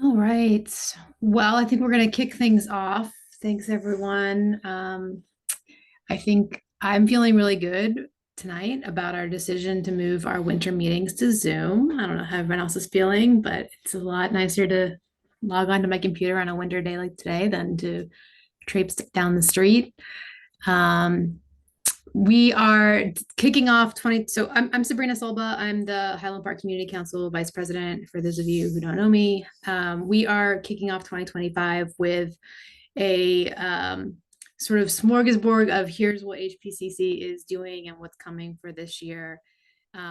All right. Well, I think we're going to kick things off. Thanks, everyone. I think I'm feeling really good tonight about our decision to move our winter meetings to Zoom. I don't know how everyone else is feeling, but it's a lot nicer to log onto my computer on a winter day like today than to traipse down the street. Um, we are kicking off 20. So I'm Sabrina Solba. I'm the Highland Park Community Council Vice President, for those of you who don't know me. We are kicking off 2025 with a sort of smorgasbord of here's what HPCC is doing and what's coming for this year,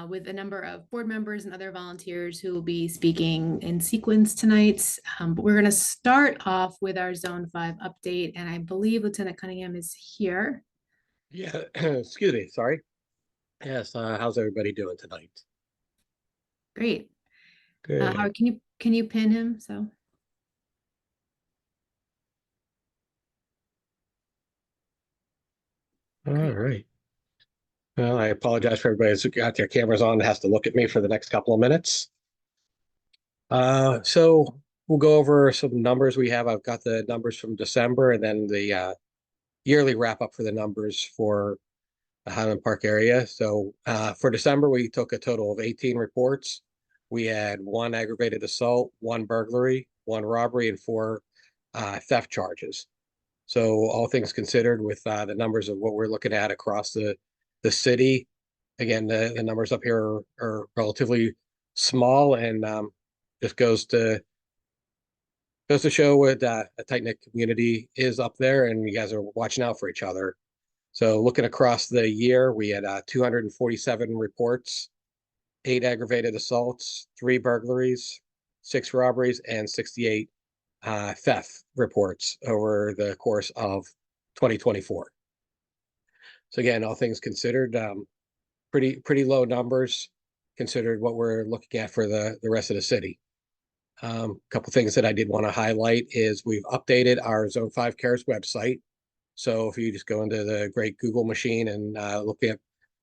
with a number of board members and other volunteers who will be speaking in sequence tonight. But we're going to start off with our Zone 5 update, and I believe Lieutenant Cunningham is here. Yeah, excuse me, sorry. Yes, how's everybody doing tonight? Great. Good. Howard, can you pin him? So All great. right. Well, I apologize for everybody who's got their cameras on and has to look at me for the next couple of minutes. So we'll go over some numbers we have. I've got the numbers from December and then the yearly wrap up for the numbers for the Highland Park area. So for December, we took a total of 18 reports. We had one aggravated assault, one burglary, one robbery, and four theft charges. So all things considered, with the numbers of what we're looking at across the city, again, the numbers up here are relatively small, and just goes to show what a tight knit community is up there, and you guys are watching out for each other. So looking across the year, we had 247 reports, 8 aggravated assaults, 3 burglaries, 6 robberies, and 68 theft reports over the course of 2024. So again, all things considered, pretty low numbers considered what we're looking at for the rest of the city. A couple things that I did want to highlight is we've updated our Zone 5 Cares website. So if you just go into the great Google machine and look at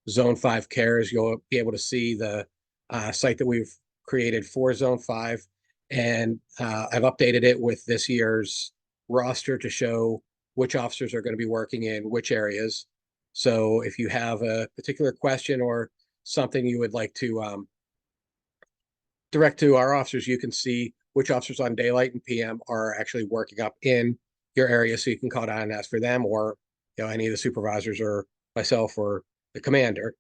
Zone 5 Cares, you'll be able to see the site that we've created for Zone 5. And I've updated it with this year's roster to show which officers are going to be working in which areas. So if you have a particular question or something you would like to direct to our officers, you can see which officers on daylight and PM are actually working up in your area, so you can call down and ask for them, or any of the supervisors or myself or the commander.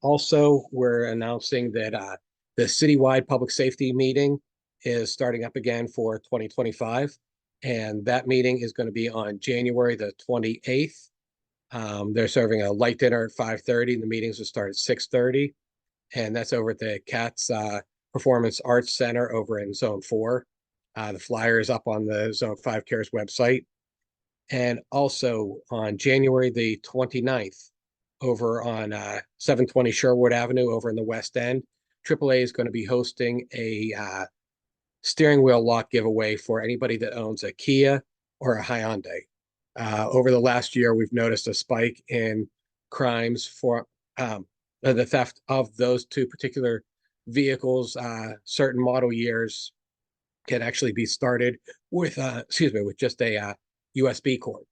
Also, we're announcing that the citywide public safety meeting is starting up again for 2025, and that meeting is going to be on January the 28th. They're serving a light dinner at 5:30, and the meetings will start at 6:30, and that's over at the CATS Performance Arts Center over in Zone 4. The flyer is up on the Zone 5 Cares website. And also on January the 29th, over on 720 Sherwood Avenue over in the West End, AAA is going to be hosting a steering wheel lock giveaway for anybody that owns a Kia or a Hyundai. Over the last year, we've noticed a spike in crimes for the theft of those two particular vehicles. Certain model years can actually be started with with just a USB cord,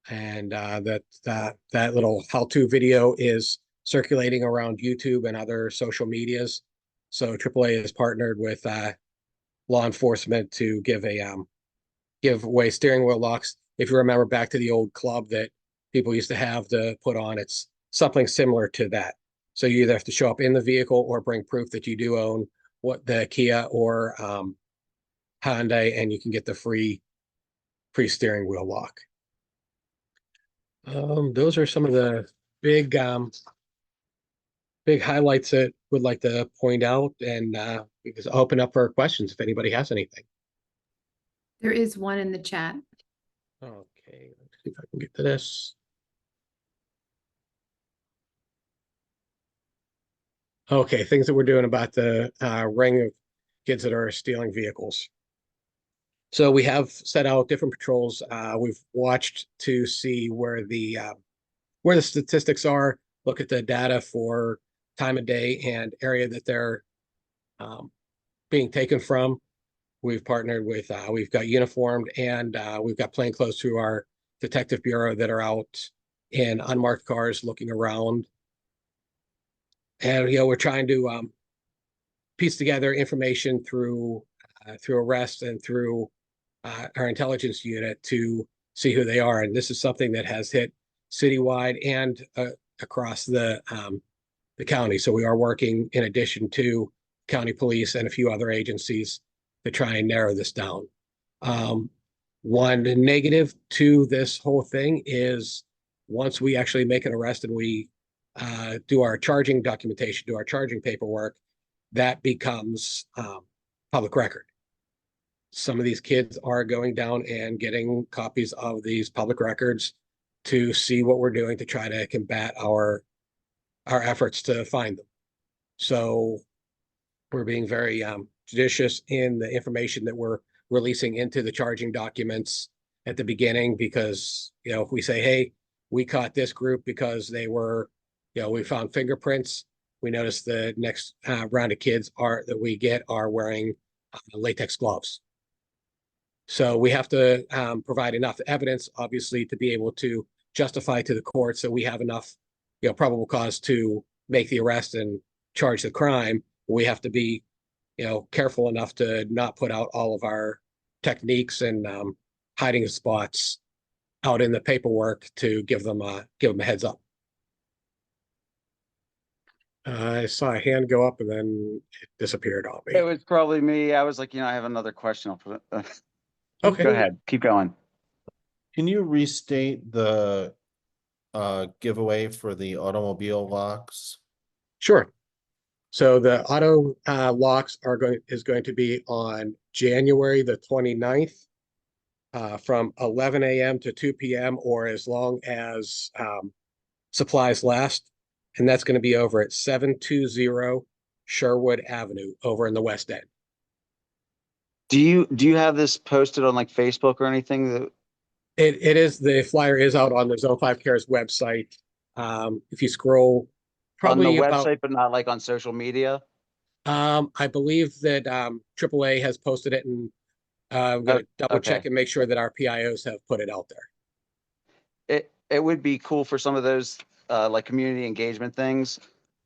and that little how-to video is circulating around YouTube and other social medias. So AAA is partnered with law enforcement to give away steering wheel locks. If you remember back to the old club that people used to have to put on, it's something similar to that. So you either have to show up in the vehicle or bring proof that you do own what the Kia or Hyundai, and you can get the free steering wheel lock. Those are some of the big big highlights that would like to point out, and we can open up for questions if anybody has anything. There is one in the chat. Okay, let's see if I can get to this. Okay, things that we're doing about the ring of kids that are stealing vehicles. So we have set out different patrols. We've watched to see where the statistics are, look at the data for time of day and area that they're being taken from. We've partnered with, we've got uniformed and we've got plainclothes through our detective bureau that are out in unmarked cars looking around. And, we're trying to piece together information through arrests and through our intelligence unit to see who they are. And this is something that has hit citywide and across the county. So we are working in addition to county police and a few other agencies to try and narrow this down. One negative to this whole thing is once we actually make an arrest and we do our charging documentation, do our charging paperwork, that becomes public record. Some of these kids are going down and getting copies of these public records to see what we're doing to try to combat our efforts to find them. So we're being very judicious in the information that we're releasing into the charging documents at the beginning, because, if we say, hey, we caught this group because they were, we found fingerprints, we noticed the next round of kids that we get are wearing latex gloves. So we have to provide enough evidence, obviously, to be able to justify to the court so we have enough, probable cause to make the arrest and charge the crime. We have to be, careful enough to not put out all of our techniques and hiding spots out in the paperwork to give them a heads up. I saw a hand go up and then it disappeared on me. It was probably me. I was like, I have another question. I'll put it. Okay. Go ahead. Keep going. Can you restate the giveaway for the automobile locks? Sure. So the auto locks is going to be on January the 29th from 11 a.m. to 2 p.m. or as long as supplies last. And that's going to be over at 720 Sherwood Avenue over in the West End. Do you have this posted on like Facebook or anything? It is, the flyer is out on the Zone 5 Cares website. If you scroll probably on the about, website, but not like on social media. I believe that AAA has posted it, and I'm going to double check and make sure that our PIOs have put it out there. It would be cool for some of those like community engagement things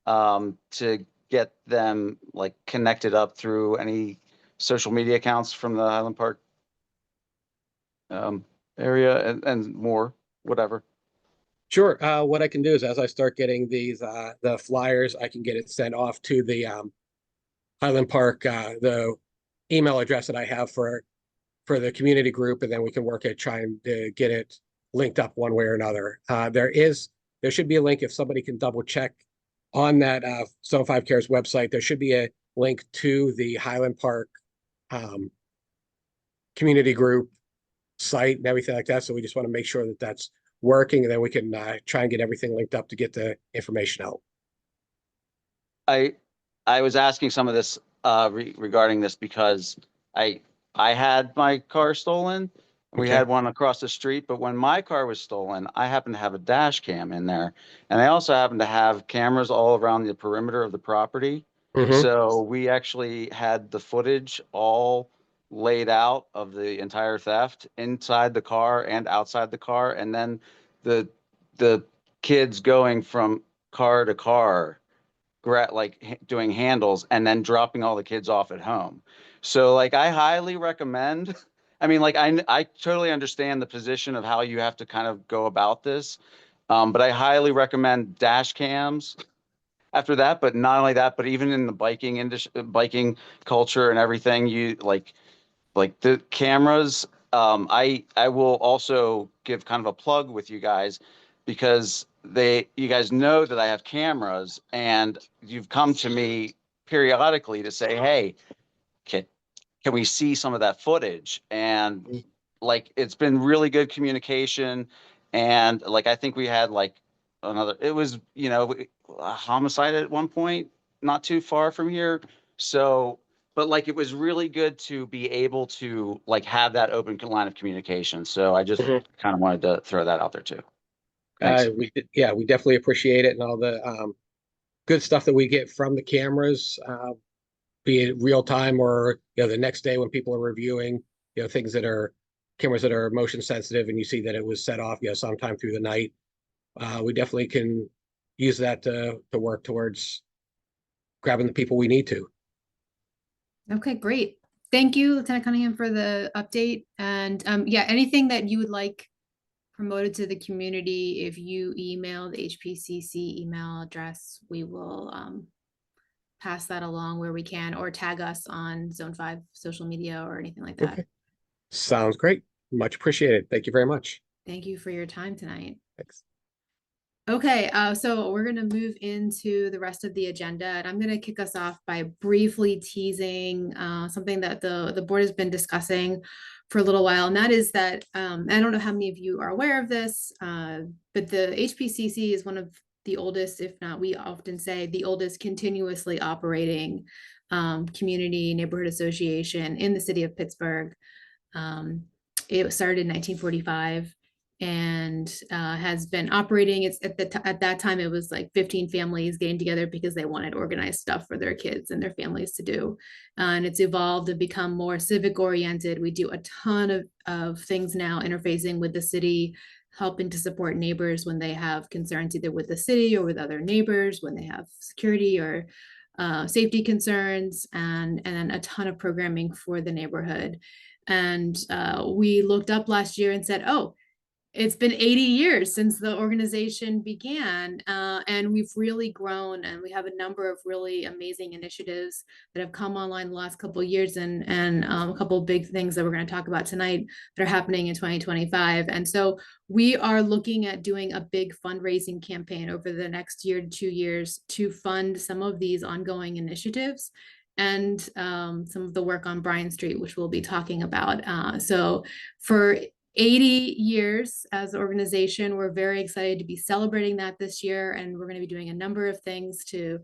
to get them like connected up through any social media accounts from the Highland Park area and more, whatever. Sure. What I can do is, as I start getting these the flyers, I can get it sent off to the Highland Park, the email address that I have for the community group, and then we can work at trying to get it linked up one way or another. There should be a link, if somebody can double check on that Zone 5 Cares website. There should be a link to the Highland Park community group site and everything like that. So we just want to make sure that that's working, and then we can try and get everything linked up to get the information out. I was asking some of this regarding this because I had my car stolen. We had one across the street, but when my car was stolen, I happened to have a dash cam in there, and I also happened to have cameras all around the perimeter of the property. So we actually had the footage all laid out of the entire theft inside the car and outside the car, and then the kids going from car to car, like doing handles and then dropping all the kids off at home. So like I highly recommend, I mean, like I totally understand the position of how you have to kind of go about this, but I highly recommend dash cams after that. But not only that, but even in the biking industry, biking culture and everything, you like the cameras. I will also give kind of a plug with you guys, because you guys know that I have cameras, and you've come to me periodically to say, hey, can we see some of that footage? And like, it's been really good communication. And like, I think we had like it was, a homicide at one point, not too far from here. So, but like, it was really good to be able to like have that open line of communication. So I just kind of wanted to throw that out there too. We definitely appreciate it, and all the good stuff that we get from the cameras. be it real time or, the next day when people are reviewing, things that are cameras that are motion sensitive and you see that it was set off, sometime through the night. We definitely can use that to work towards grabbing the people we need to. Okay, great. Thank you, Lieutenant Cunningham, for the update. And yeah, anything that you would like promoted to the community, if you email the HPCC email address, we will pass that along where we can, or tag us on Zone 5 social media or anything like that. Okay. Sounds great. Much appreciated. Thank you very much. Thank you for your time tonight. Thanks. Okay, so we're gonna move into the rest of the agenda, and I'm gonna kick us off by briefly teasing something that the board has been discussing for a little while, and that is that I don't know how many of you are aware of this, but the HPCC is one of the oldest, if not, we often say the oldest continuously operating community neighborhood association in the city of Pittsburgh. It started in 1945 and has been operating. It's at that time it was like 15 families getting together because they wanted organized stuff for their kids and their families to do. And it's evolved and become more civic oriented. We do a ton of things now interfacing with the city, helping to support neighbors when they have concerns either with the city or with other neighbors, when they have security or safety concerns, and then a ton of programming for the neighborhood. And we looked up last year and said, oh, it's been 80 years since the organization began, and we've really grown, and we have a number of really amazing initiatives that have come online the last couple of years, and a couple of big things that we're going to talk about tonight that are happening in 2025. And so we are looking at doing a big fundraising campaign over the next year to 2 years to fund some of these ongoing initiatives and some of the work on Bryant Street, which we'll be talking about. So for 80 years as an organization, we're very excited to be celebrating that this year, and we're going to be doing a number of things to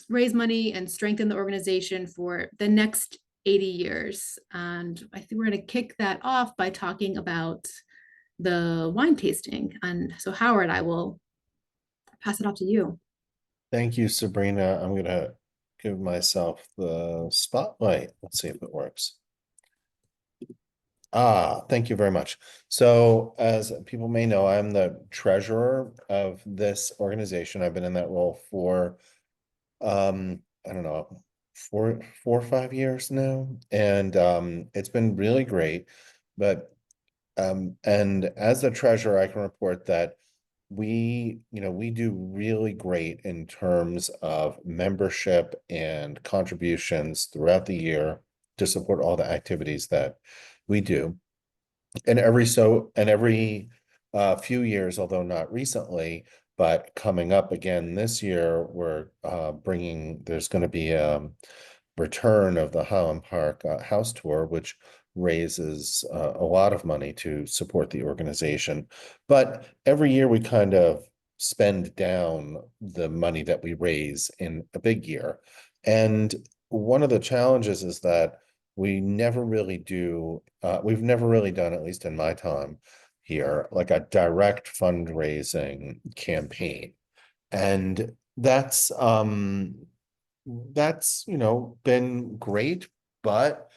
raise money and strengthen the organization for the next 80 years. And I think we're going to kick that off by talking about the wine tasting. And so Howard, I will pass it off to you. Thank you, Sabrina. I'm gonna give myself the spotlight. Let's see if it works. Thank you very much. So as people may know, I'm the treasurer of this organization. I've been in that role for, I don't know, four or 5 years now. And it's been really great. But and as the treasurer, I can report that we do really great in terms of membership and contributions throughout the year to support all the activities that we do. And every few years, although not recently, but coming up again this year, we're there's going to be a return of the Highland Park house tour, which raises a lot of money to support the organization. But every year we kind of spend down the money that we raise in a big year. And one of the challenges is that we've never really done, at least in my time here, like a direct fundraising campaign. And that's been great, but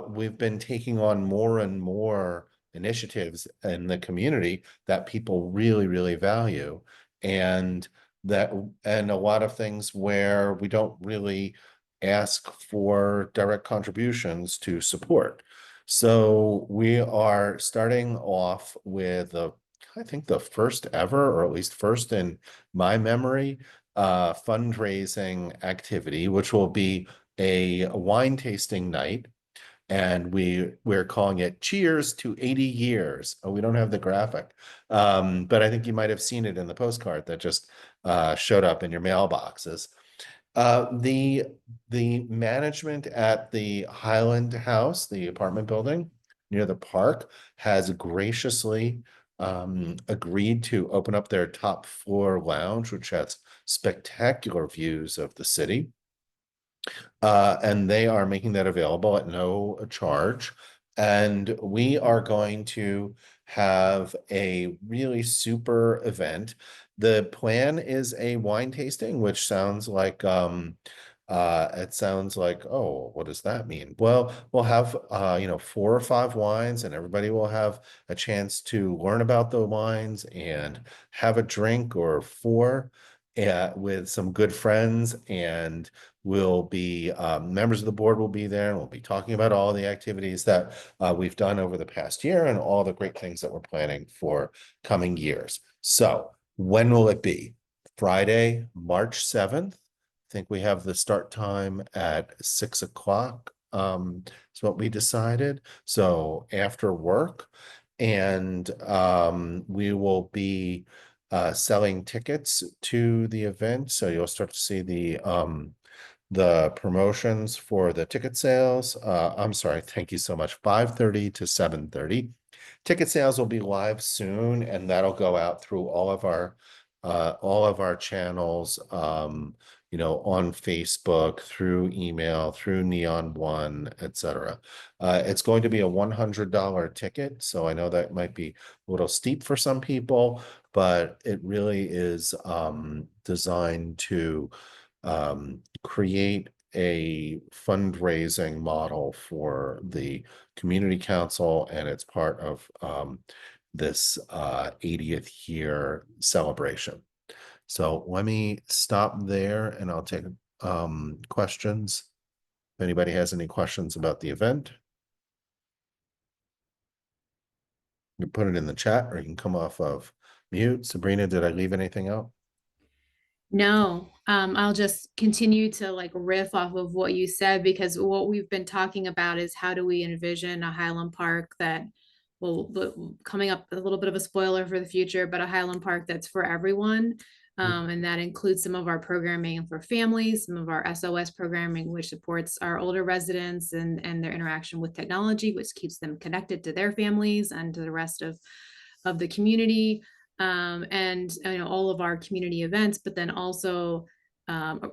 we've been taking on more and more initiatives in the community that people really, really value. And a lot of things where we don't really ask for direct contributions to support. So we are starting off with I think the first ever, or at least first in my memory, fundraising activity, which will be a wine tasting night. And we're calling it Cheers to 80 Years. Oh, we don't have the graphic, but I think you might have seen it in the postcard that just showed up in your mailboxes. The management at the Highland House, the apartment building near the park, has graciously agreed to open up their top floor lounge, which has spectacular views of the city. And they are making that available at no charge. And we are going to have a really super event. The plan is a wine tasting, which sounds like It sounds like, oh, what does that mean? Well, we'll have, 4 or 5 wines, and everybody will have a chance to learn about the wines and have a drink or 4 with some good friends. And we'll be, members of the board will be there, and we'll be talking about all the activities that we've done over the past year and all the great things that we're planning for coming years. So when will it be? Friday, March 7th. Think we have the start time at 6 o'clock. Is what we decided. So after work, and we will be selling tickets to the event. So you'll start to see the promotions for the ticket sales. I'm sorry, thank you so much. 5:30 to 7:30. Ticket sales will be live soon, and that'll go out through all of our channels, on Facebook, through email, through Neon One, etc. It's going to be a $100 ticket, so I know that might be a little steep for some people, but it really is designed to create a fundraising model for the community council, and it's part of this 80th year celebration. So let me stop there, and I'll take questions. If anybody has any questions about the event, you can put it in the chat, or you can come off of mute. Sabrina, did I leave anything out? No, I'll just continue to like riff off of what you said, because what we've been talking about is how do we envision a Highland Park that coming up, a little bit of a spoiler for the future, but a Highland Park that's for everyone. And that includes some of our programming for families, some of our SOS programming, which supports our older residents and their interaction with technology, which keeps them connected to their families and to the rest of the community. And all of our community events, but then also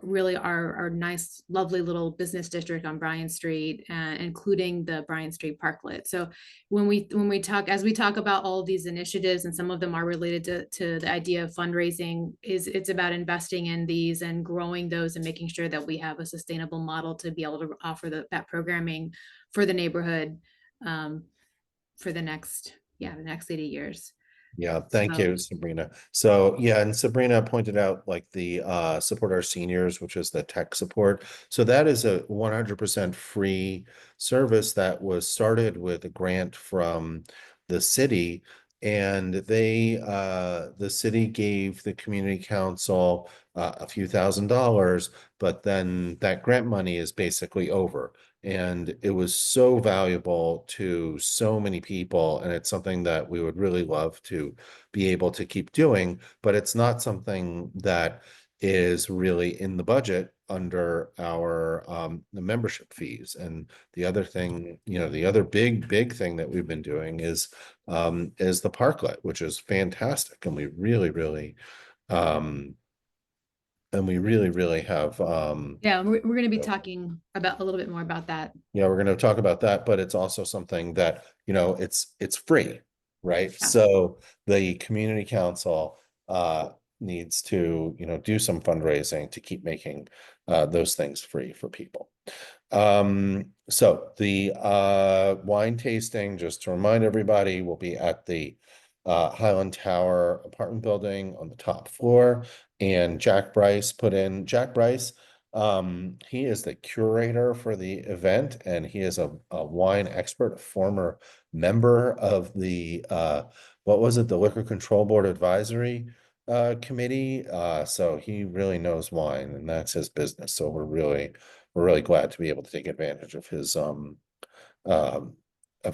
really our nice, lovely little business district on Bryant Street, including the Bryant Street Parklet. So when we talk about all of these initiatives, and some of them are related to the idea of fundraising, it's about investing in these and growing those and making sure that we have a sustainable model to be able to offer that programming for the neighborhood for the next 80 years. Yeah, thank So, you, Sabrina. So yeah, and Sabrina pointed out like the support our seniors, which is the tech support. So that is a 100% free service that was started with a grant from the city. And the city gave the community council a few $1,000s, but then that grant money is basically over. And it was so valuable to so many people, and it's something that we would really love to be able to keep doing, but it's not something that is really in the budget under our the membership fees. And the other thing, the other big thing that we've been doing is the Parklet, which is fantastic, and we really have yeah, we're going to be talking about a little bit more about that. yeah, we're going to talk about that, but it's also something that, it's free, right? Yeah. So the community council needs to, do some fundraising to keep making those things free for people. So the wine tasting, just to remind everybody, will be at the Highland Tower apartment building on the top floor. And Jack Bryce, he is the curator for the event, and he is a wine expert, a former member of the what was it, the Liquor Control Board Advisory Committee. So he really knows wine, and that's his business. So we're really glad to be able to take advantage of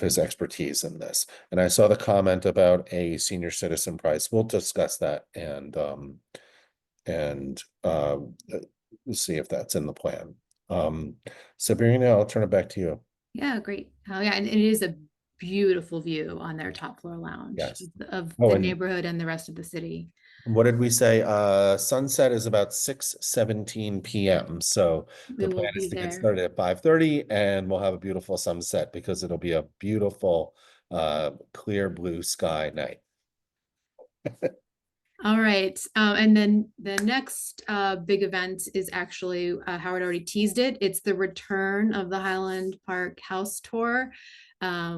his expertise in this. And I saw the comment about a senior citizen prize. We'll discuss that and see if that's in the plan. Sabrina, I'll turn it back to you. Yeah, great. Oh, yeah, and it is a beautiful view on their top floor lounge Yes. of Oh, the and neighborhood and the rest of the city. what did we say? Sunset is about 6:17 p.m. So We the will plan be is to get there. started at 5:30, and we'll have a beautiful sunset because it'll be a beautiful clear blue sky night. All right. And then the next big event is actually, Howard already teased it. It's the return of the Highland Park House Tour,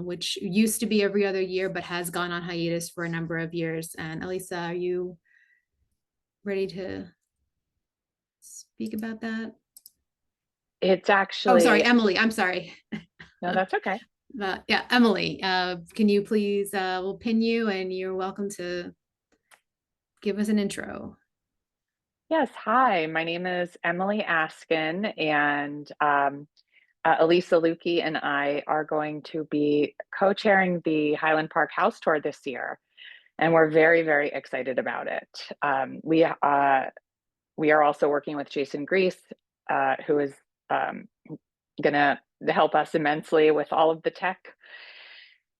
which used to be every other year, but has gone on hiatus for a number of years. And Elisa, are you ready to speak about that? It's Oh, actually, sorry, Emily. I'm sorry. no, that's okay. Yeah, Emily, can you please, we'll pin you and you're welcome to give us an intro. Yes, hi, my name is Emily Askin, and Elisa Lukey and I are going to be co-chairing the Highland Park House Tour this year, and we're very, very excited about it. We are also working with Jason Grease, who is gonna help us immensely with all of the tech.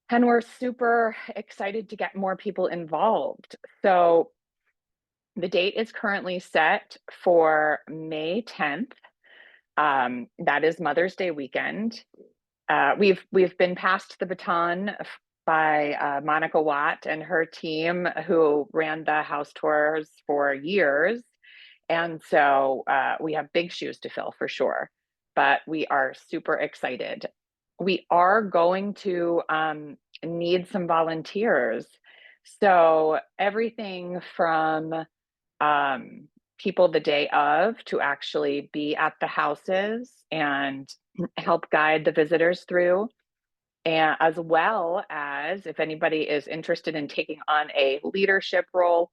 And we're super excited to get more people involved. So the date is currently set for May 10th. That is Mother's Day weekend. We've been passed the baton by Monica Watt and her team, who ran the house tours for years. And so we have big shoes to fill for sure, but we are super excited. We are going to need some volunteers. So everything from people the day of to actually be at the houses and help guide the visitors through, and as well as if anybody is interested in taking on a leadership role,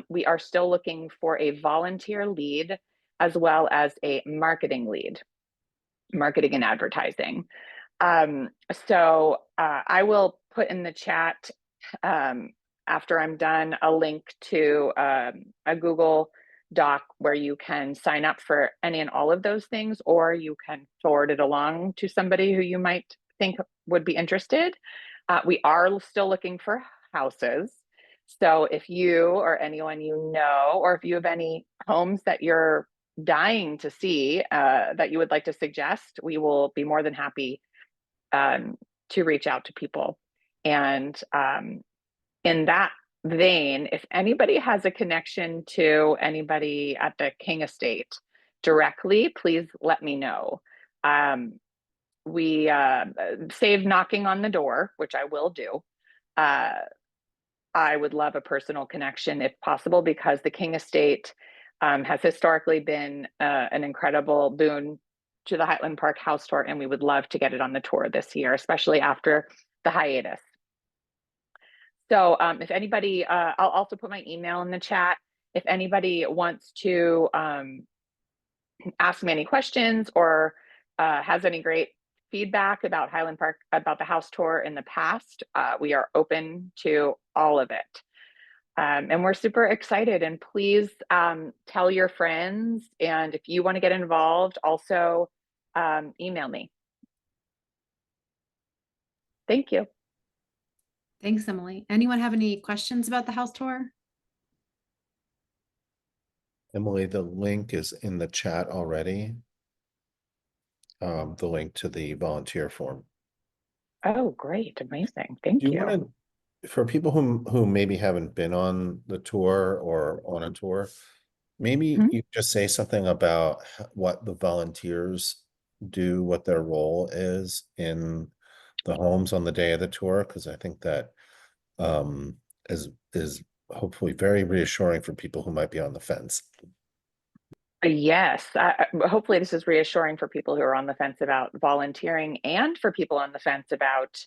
we are still looking for a volunteer lead as well as a marketing lead, marketing and advertising. So I will put in the chat after I'm done a link to a Google Doc where you can sign up for any and all of those things, or you can forward it along to somebody who you might think would be interested. We are still looking for houses. So if you or anyone you know, or if you have any homes that you're dying to see that you would like to suggest, we will be more than happy to reach out to people. And in that vein, if anybody has a connection to anybody at the King Estate directly, please let me know. We save knocking on the door, which I will do. I would love a personal connection if possible, because the King Estate has historically been an incredible boon to the Highland Park House Tour, and we would love to get it on the tour this year, especially after the hiatus. So if anybody, I'll also put my email in the chat. If anybody wants to ask me any questions or has any great feedback about Highland Park, about the house tour in the past, we are open to all of it. And we're super excited, and please tell your friends. And if you want to get involved, also email me. Thank you. Thanks, Emily. Anyone have any questions about the house tour? Emily, the link is in the chat already. The link to the volunteer form. Oh, great. Amazing. Thank Do you you. want to, for people who maybe haven't been on the tour or on a tour, maybe Mhm. you just say something about what the volunteers do, what their role is in the homes on the day of the tour, because I think that is hopefully very reassuring for people who might be on the fence. Yes, hopefully this is reassuring for people who are on the fence about volunteering, and for people on the fence about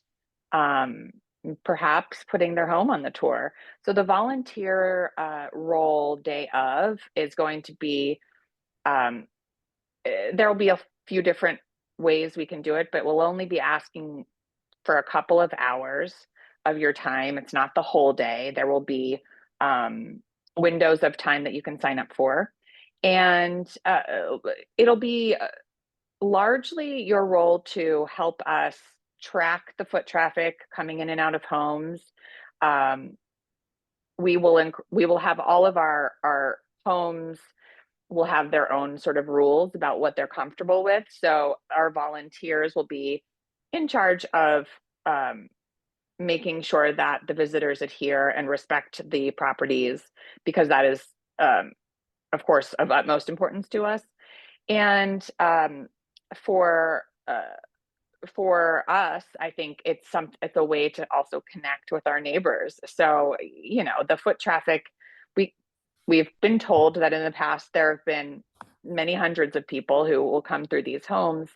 perhaps putting their home on the tour. So the volunteer role day of is going to be, there will be a few different ways we can do it, but we'll only be asking for a couple of hours of your time. It's not the whole day. There will be windows of time that you can sign up for. And it'll be largely your role to help us track the foot traffic coming in and out of homes. We will have all of our homes will have their own sort of rules about what they're comfortable with. So our volunteers will be in charge of making sure that the visitors adhere and respect the properties, because that is, of course, of utmost importance to us. And for us, I think it's a way to also connect with our neighbors. So, you know, the foot traffic, we've been told that in the past there have been many hundreds of people who will come through these homes,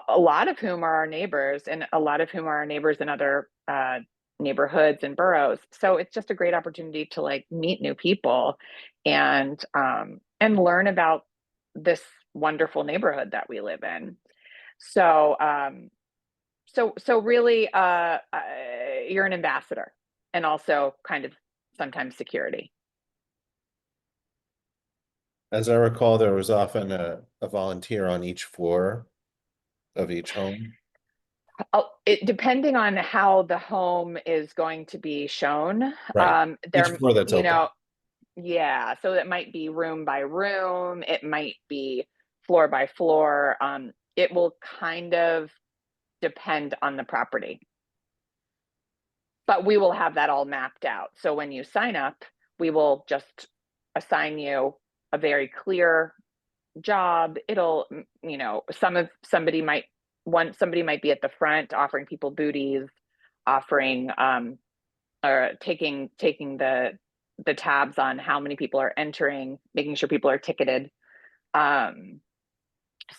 a lot of whom are our neighbors, and a lot of whom are our neighbors in other neighborhoods and boroughs. So it's just a great opportunity to like meet new people and learn about this wonderful neighborhood that we live in. So so really you're an ambassador, and also kind of sometimes security. As I recall, there was often a volunteer on each floor of each home. Depending on how the home is going to be shown, Right. there, Each floor that's you open. know, yeah, so it might be room by room, it might be floor by floor. It will kind of depend on the property. But we will have that all mapped out. So when you sign up, we will just assign you a very clear job. It'll, you know, somebody might be at the front offering people booties, offering or taking the tabs on how many people are entering, making sure people are ticketed.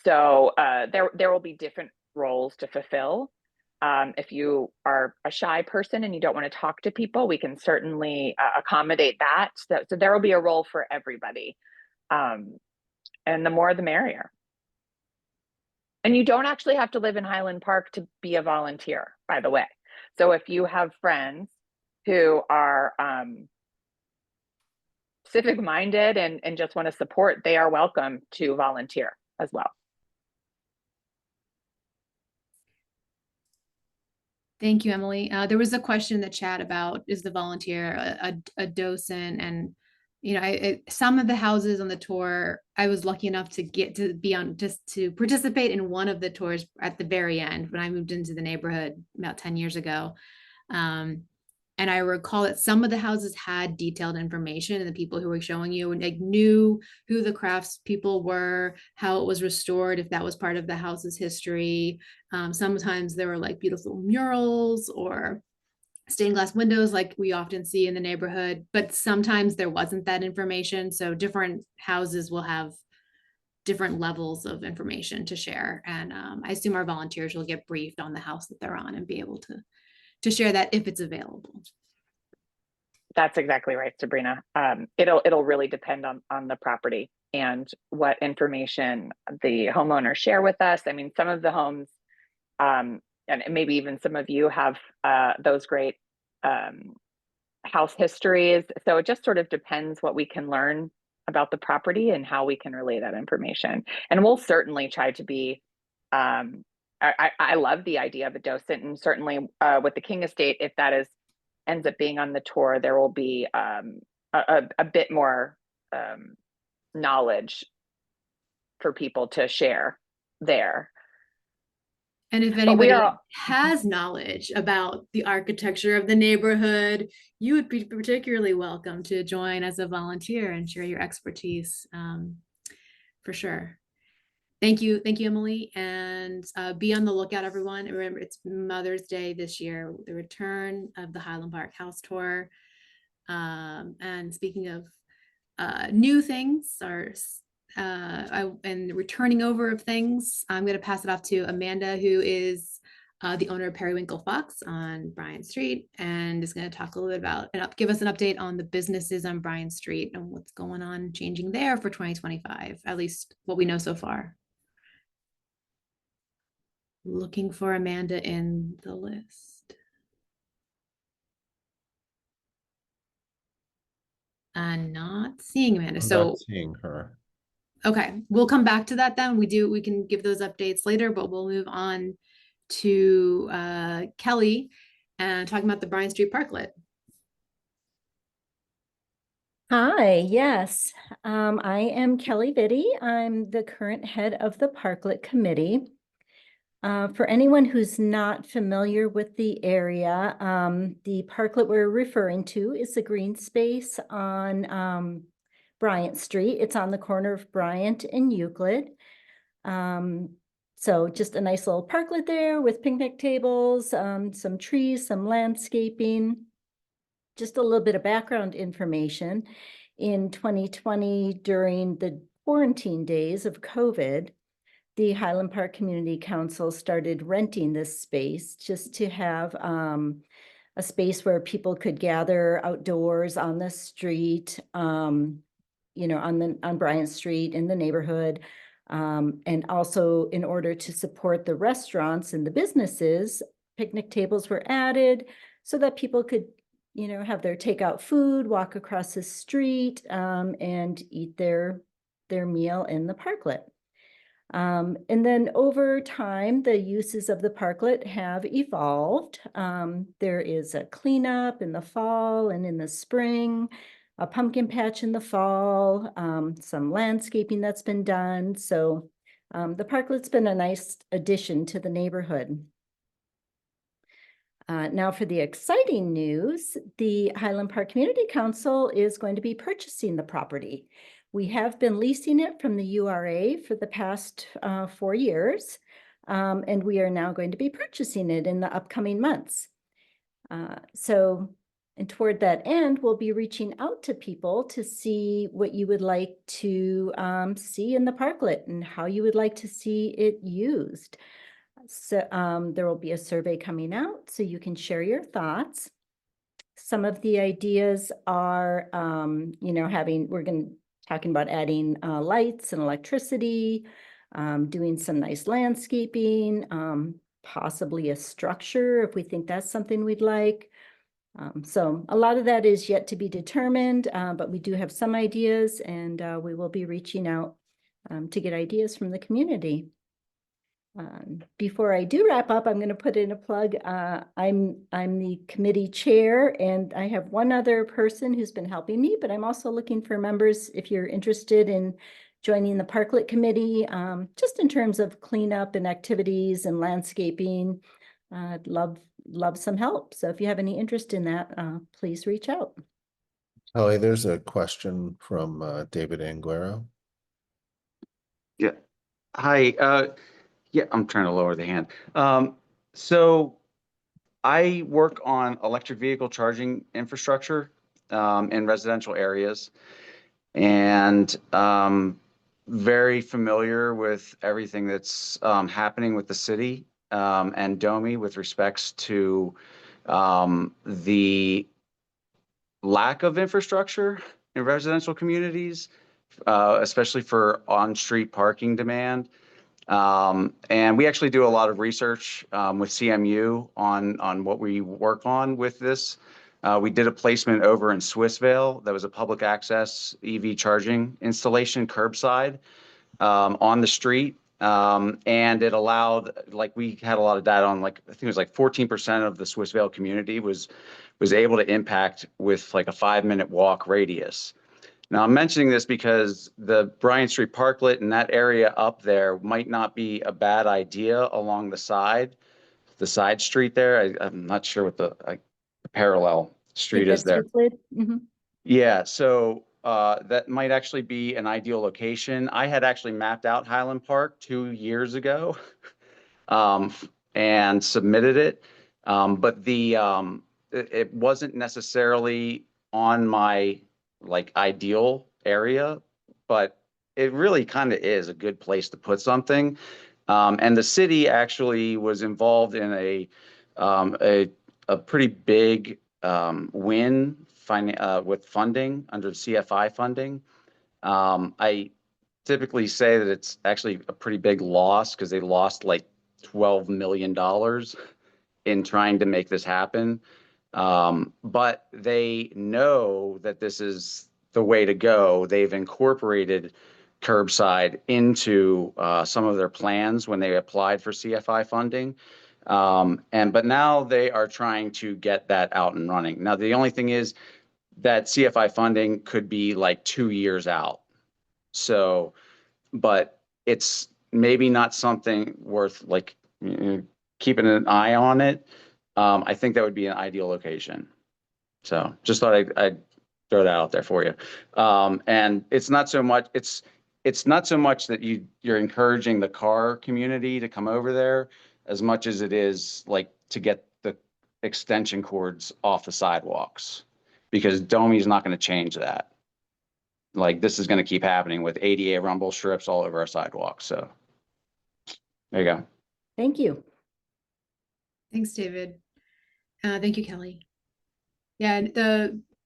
So there will be different roles to fulfill. If you are a shy person and you don't want to talk to people, we can certainly accommodate that. So there will be a role for everybody. And the more the merrier. And you don't actually have to live in Highland Park to be a volunteer, by the way. So if you have friends who are civic minded and just want to support, they are welcome to volunteer as well. Thank you, Emily. There was a question in the chat about, is the volunteer a docent? And, you know, some of the houses on the tour, I was lucky enough to get to be on, just to participate in one of the tours at the very end when I moved into the neighborhood about 10 years ago. And I recall that some of the houses had detailed information, and the people who were showing you and like knew who the crafts people were, how it was restored, if that was part of the house's history. Sometimes there were like beautiful murals or stained glass windows like we often see in the neighborhood, but sometimes there wasn't that information. So different houses will have different levels of information to share. And I assume our volunteers will get briefed on the house that they're on and be able to share that if it's available. That's exactly right, Sabrina. It'll really depend on the property and what information the homeowners share with us. I mean, some of the homes, and maybe even some of you have those great house histories. So it just sort of depends what we can learn about the property and how we can relay that information. And we'll certainly try to be, I love the idea of a docent, and certainly with the King Estate, if that ends up being on the tour, there will be a bit more knowledge for people to share there. And if anybody has knowledge about the architecture of the neighborhood, you would be particularly welcome to join as a volunteer and share your expertise, for sure. Thank you, Emily, and be on the lookout, everyone. Remember, it's Mother's Day this year, the return of the Highland Park House Tour. And speaking of new things, and returning over of things, I'm going to pass it off to Amanda, who is the owner of Periwinkle Fox on Bryant Street, and is going to talk a little bit about and give us an update on the businesses on Bryant Street and what's going on changing there for 2025, at least what we know so far. Looking for Amanda in the list. I'm not seeing Amanda. I'm so not seeing her. Okay, we'll come back to that then. We can give those updates later, but we'll move on to Kelly and talking about the Bryant Street Parklet. Hi, yes. I am Kelly Vitti. I'm the current head of the Parklet committee. For anyone who's not familiar with the area, the parklet we're referring to is the green space on Bryant Street. It's on the corner of Bryant and Euclid. So just a nice little parklet there with picnic tables, some trees, some landscaping. Just a little bit of background information. In 2020, during the quarantine days of COVID, the Highland Park Community Council started renting this space just to have a space where people could gather outdoors on the street, on Bryant Street in the neighborhood. And also in order to support the restaurants and the businesses, picnic tables were added so that people could, have their takeout food, walk across the street, and eat their meal in the parklet. And then over time, the uses of the parklet have evolved. There is a cleanup in the fall and in the spring, a pumpkin patch in the fall, some landscaping that's been done. So the parklet's been a nice addition to the neighborhood. Now for the exciting news, the Highland Park Community Council is going to be purchasing the property. We have been leasing it from the URA for the past 4 years, and we are now going to be purchasing it in the upcoming months. And toward that end, we'll be reaching out to people to see what you would like to see in the parklet and how you would like to see it used. So there will be a survey coming out so you can share your thoughts. Some of the ideas are, talking about adding lights and electricity, doing some nice landscaping, possibly a structure if we think that's something we'd like. So a lot of that is yet to be determined, but we do have some ideas, and we will be reaching out to get ideas from the community. Before I do wrap up, I'm going to put in a plug. I'm the committee chair, and I have one other person who's been helping me, but I'm also looking for members if you're interested in joining the Parklet committee, just in terms of cleanup and activities and landscaping. I'd love some help. So if you have any interest in that, please reach out. Kelly, there's a question from David Anguero. Yeah. Hi. Yeah, I'm trying to lower the hand. So I work on electric vehicle charging infrastructure in residential areas, and very familiar with everything that's happening with the city and DOMI with respects to the lack of infrastructure in residential communities, especially for on-street parking demand. And we actually do a lot of research with CMU on what we work on with this. We did a placement over in Swissvale that was a public access EV charging installation curbside on the street. And it allowed, we had a lot of data on, I think it was 14% of the Swissvale community was able to impact with a 5-minute walk radius. Now, I'm mentioning this because the Bryant Street Parklet and that area up there might not be a bad idea along the side street there. I'm not sure what the parallel street is there. Mm-hmm. Yeah, so that might actually be an ideal location. I had actually mapped out Highland Park 2 years ago and submitted it, but it wasn't necessarily on my ideal area, but it really kind of is a good place to put something. And the city actually was involved in a pretty big win with funding under CFI funding. I typically say that it's actually a pretty big loss because they lost $12 million in trying to make this happen. But they know that this is the way to go. They've incorporated curbside into some of their plans when they applied for CFI funding. But now they are trying to get that out and running. Now, the only thing is that CFI funding could be 2 years out. So, but it's maybe not something worth keeping an eye on it, I think that would be an ideal location. So just thought I'd throw that out there for you. And it's not so much that you're encouraging the car community to come over there as much as it is like to get the extension cords off the sidewalks, because Domey's not going to change that. Like, this is going to keep happening with ADA rumble strips all over our sidewalks. So there you go. Thank you. Thanks, David. Thank you, Kelly. Yeah,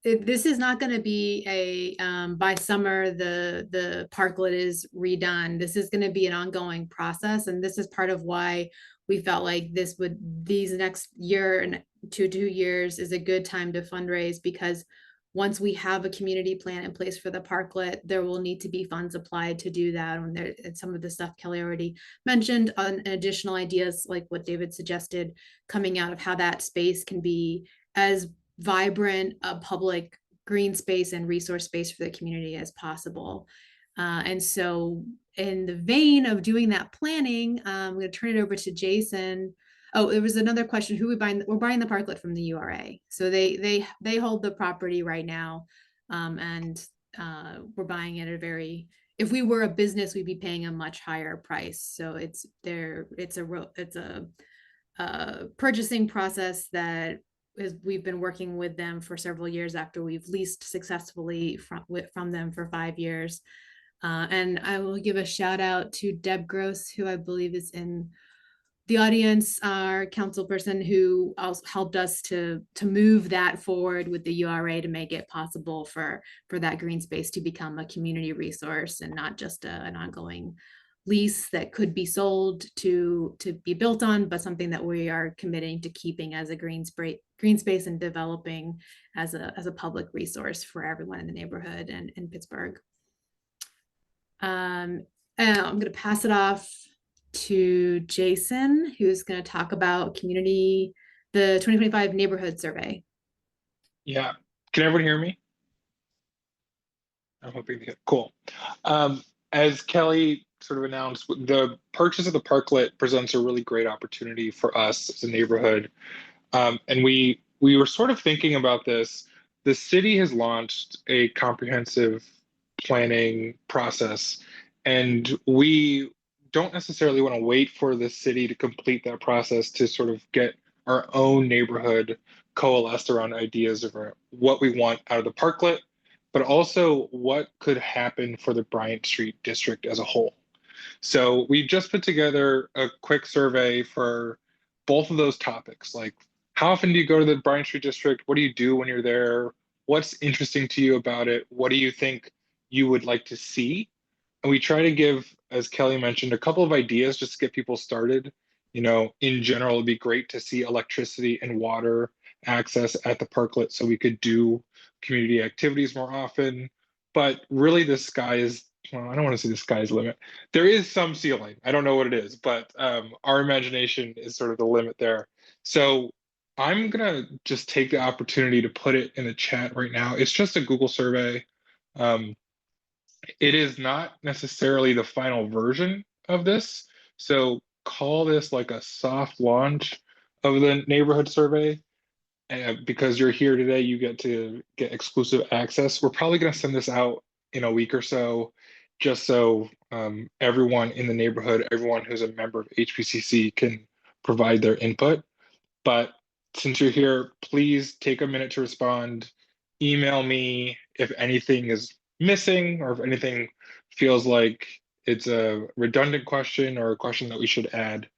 this is not going to be a by summer the parklet is redone. This is going to be an ongoing process, and this is part of why we felt like these next year and 2 years is a good time to fundraise, because once we have a community plan in place for the parklet, there will need to be funds applied to do that. And some of the stuff Kelly already mentioned on additional ideas like what David suggested coming out of how that space can be as vibrant a public green space and resource space for the community as possible. And so in the vein of doing that planning, I'm going to turn it over to Jason. Oh, there was another question. Who we buying? We're buying the parklet from the URA. So they hold the property right now. And we're buying it at a very, if we were a business, we'd be paying a much higher price. So it's a purchasing process that we've been working with them for several years after we've leased successfully from them for 5 years. And I will give a shout out to Deb Gross, who I believe is in the audience, our council person, who also helped us to move that forward with the URA to make it possible for that green space to become a community resource and not just an ongoing lease that could be sold to be built on, but something that we are committing to keeping as a green space and developing as a public resource for everyone in the neighborhood and in Pittsburgh. And I'm going to pass it off to Jason, who's going to talk about the 2025 neighborhood survey. Yeah, can everyone hear me? I'm hoping to. Cool. As Kelly sort of announced, the purchase of the parklet presents a really great opportunity for us as a neighborhood. And we were sort of thinking about this. The city has launched a comprehensive planning process, and we don't necessarily want to wait for the city to complete that process to sort of get our own neighborhood coalesced around ideas of what we want out of the parklet, but also what could happen for the Bryant Street district as a whole. So we just put together a quick survey for both of those topics. Like, how often do you go to the Bryant Street district? What do you do when you're there? What's interesting to you about it? What do you think you would like to see? And we try to give, as Kelly mentioned, a couple of ideas just to get people started. You know, in general, it'd be great to see electricity and water access at the parklet so we could do community activities more often. But really, the sky is, well, I don't want to say the sky's the limit. There is some ceiling. I don't know what it is, but our imagination is sort of the limit there. So I'm going to just take the opportunity to put it in the chat right now. It's just a Google survey. It is not necessarily the final version of this. So call this like a soft launch of the neighborhood survey. Because you're here today, you get to get exclusive access. We're probably going to send this out in a week or so, just so everyone in the neighborhood, everyone who's a member of HPCC can provide their input. But since you're here, please take a minute to respond. Email me if anything is missing or if anything feels like it's a redundant question or a question that we should add.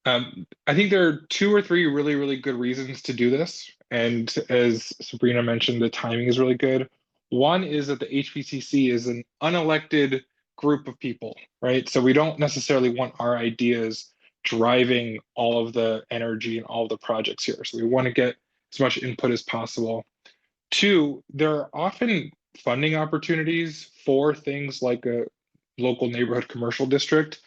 I think there are 2 or 3 really, really good reasons to do this. And as Sabrina mentioned, the timing is really good. One is that the HPCC is an unelected group of people, right? So we don't necessarily want our ideas driving all of the energy and all of the projects here. So we want to get as much input as possible. 2, there are often funding opportunities for things like a local neighborhood commercial district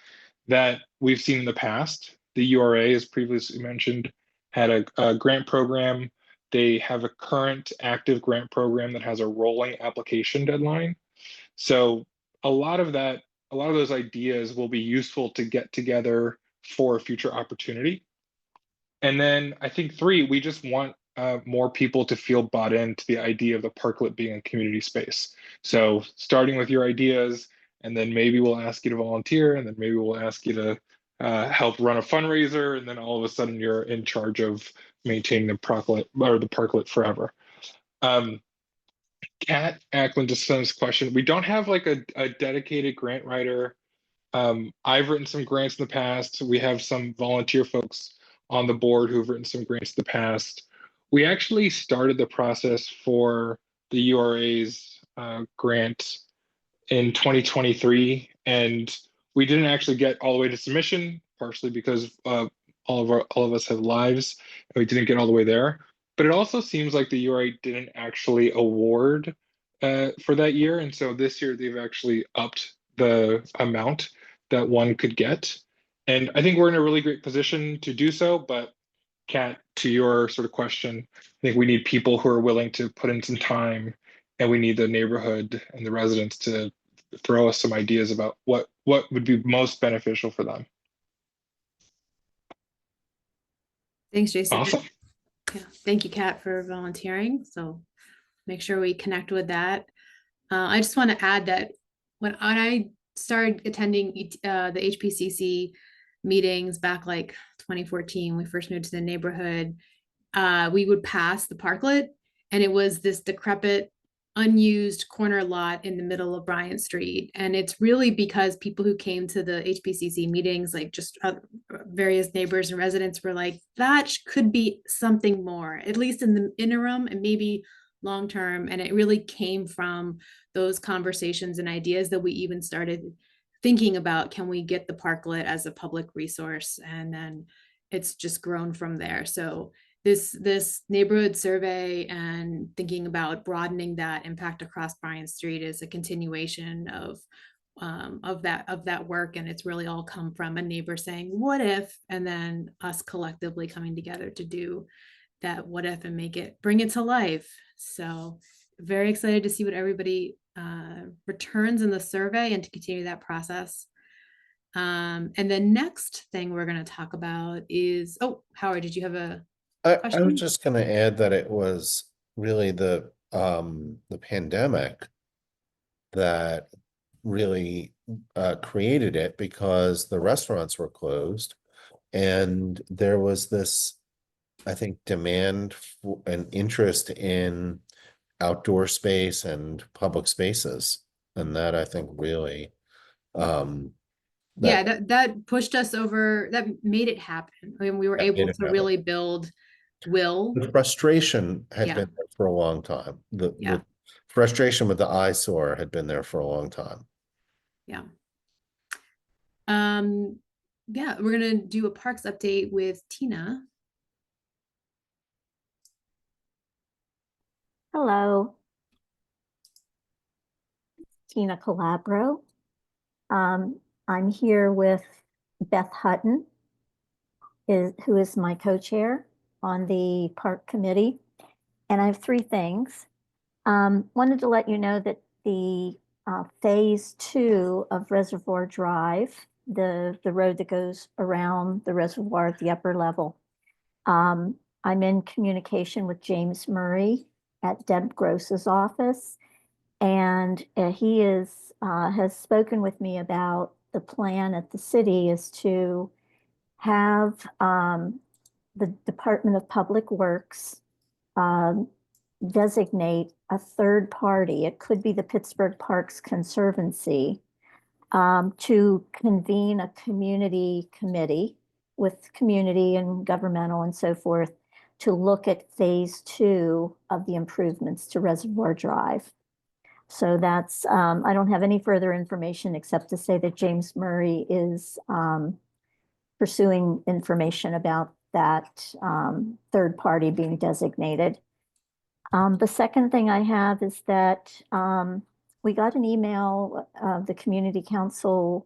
that we've seen in the past. The URA, as previously mentioned, had a grant program. They have a current active grant program that has a rolling application deadline. So a lot of those ideas will be useful to get together for a future opportunity. And then I think 3, we just want more people to feel bought into the idea of the Parklet being a community space. So starting with your ideas, and then maybe we'll ask you to volunteer, and then maybe we'll ask you to help run a fundraiser, and then all of a sudden you're in charge of maintaining the Parklet forever. Kat Ackland just sent this question. We don't have like a dedicated grant writer. I've written some grants in the past. We have some volunteer folks on the board who've written some grants in the past. We actually started the process for the URA's grant in 2023, and we didn't actually get all the way to submission, partially because all of us have lives, and we didn't get all the way there. But it also seems like the URA didn't actually award for that year, and so this year they've actually upped the amount that one could get. And I think we're in a really great position to do so, but Kat, to your sort of question, I think we need people who are willing to put in some time, and we need the neighborhood and the residents to throw us some ideas about what would be most beneficial for them. Thanks, Jason. Awesome. Yeah, thank you, Kat, for volunteering. So make sure we connect with that. I just want to add that when I started attending the HPCC meetings back like 2014, we first moved to the neighborhood, we would pass the Parklet, and it was this decrepit, unused corner lot in the middle of Bryant Street. And it's really because people who came to the HPCC meetings, like just various neighbors and residents, were like, that could be something more, at least in the interim and maybe long term. And it really came from those conversations and ideas that we even started thinking about, can we get the Parklet as a public resource? And then it's just grown from there. So this neighborhood survey and thinking about broadening that impact across Bryant Street is a continuation of that work. And it's really all come from a neighbor saying, what if, and then us collectively coming together to do that what if and bring it to life. So very excited to see what everybody returns in the survey and to continue that process. And the next thing we're going to talk about is, oh, Howard, did you have a I question? was just going to add that it was really the pandemic that really created it, because the restaurants were closed, and there was this, I think, demand for an interest in outdoor space and public spaces, and that I think really that pushed us over, that made it happen. I mean, we were able to really build will. The frustration had been there for a long time. The frustration with the eyesore had been there for a long time. Yeah. We're gonna do a parks update with Tina. Hello. Tina Calabro. I'm here with Beth Hutton, who is my co-chair on the park committee. And I have 3 things. Wanted to let you know that the phase 2 of Reservoir Drive, the road that goes around the reservoir at the upper level, I'm in communication with James Murray at Deb Gross's office, and he has spoken with me about the plan at the city is to have the Department of Public Works designate a third party. It could be the Pittsburgh Parks Conservancy, to convene a community committee with community and governmental and so forth to look at phase 2 of the improvements to Reservoir Drive. So that's, I don't have any further information except to say that James Murray is pursuing information about that third party being designated. The second thing I have is that we got an email of the community council